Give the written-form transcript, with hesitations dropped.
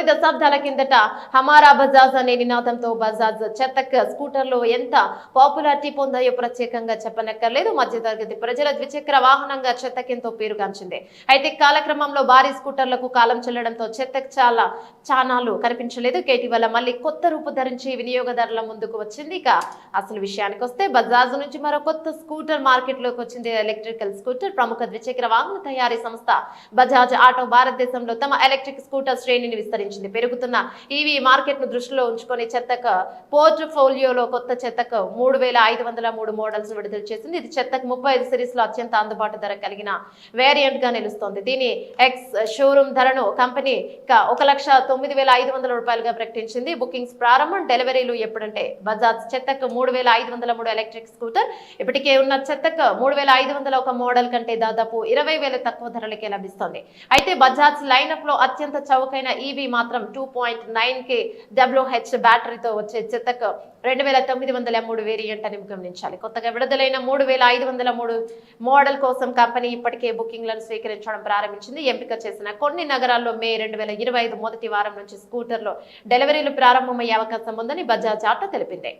కొన్ని దశాబ్దాల కిందట హమారా బజాజ్ అనే నినాదంతో బజాజ్ చెతక్ స్కూటర్లు ఎంత పాపులారిటీ పొందాయో ప్రత్యేకంగా చెప్పనక్కర్లేదు. మధ్యతరగతి ప్రజల ద్విచక్ర వాహనంగా చెతక్ ఎంతో పేరుగాంచింది. అయితే కాలక్రమంలో భారీ స్కూటర్లకు కాలం చెల్లడంతో చెతక్ చానాలు కనిపించలేదు. ఇటీవల మళ్ళీ కొత్త రూపు ధరించి వినియోగదారుల ముందుకు వచ్చింది. ఇక అసలు విషయానికి వస్తే బజాజ్ నుంచి మరో కొత్త స్కూటర్ మార్కెట్ లోకి వచ్చింది. Electrical scooter. ప్రముఖ ద్విచక్ర వాహన తయారీ సంస్థ బజాజ్ ఆటో భారతదేశంలో తమ ఎలక్ట్రిక్ స్కూటర్ శ్రేణిని విస్తరించింది. పెరుగుతున్న ఈవీ మార్కెట్ ను దృష్టిలో ఉంచుకొని చెతక్ పోర్ట్ఫోలియోలో కొత్త చెతక్ 3503 మోడల్స్ విడుదల చేసింది. ఇది చెతక్ 35 సిరీస్ లో అత్యంత అందుబాటు ధర కలిగిన వేరియంట్ గా నిలుస్తోంది. దీని ఎక్స్ షోరూమ్ ధరను కంపెనీ 1,09,500 రూపాయలుగా ప్రకటించింది. బుకింగ్స్ ప్రారంభం, డెలివరీలు ఎప్పుడంటే బజాజ్ చెతక్ 3503 ఎలక్ట్రిక్ స్కూటర్. ఇప్పటికే ఉన్న చెతక్ 3500 మోడల్ కంటే దాదాపు 20,000 తక్కువ ధరలకే లభిస్తోంది. అయితే బజాజ్ లైనప్ లో అత్యంత చౌకైన ఈవీ మాత్రం 2.9 kWh బ్యాటరీతో వచ్చే చెతక్ 2903 వేరియంట్ అని గమనించాలి. కొత్తగా విడుదలైన 3503 మోడల్ కోసం కంపెనీ ఇప్పటికే బుకింగ్లను స్వీకరించడం ప్రారంభించింది. ఎంపిక చేసిన కొన్ని నగరాల్లో మే 2025 మొదటి వారం నుంచి స్కూటర్లో డెలివరీలు ప్రారంభమయ్యే అవకాశం ఉందని బజాజ్ ఆటో తెలిపింది.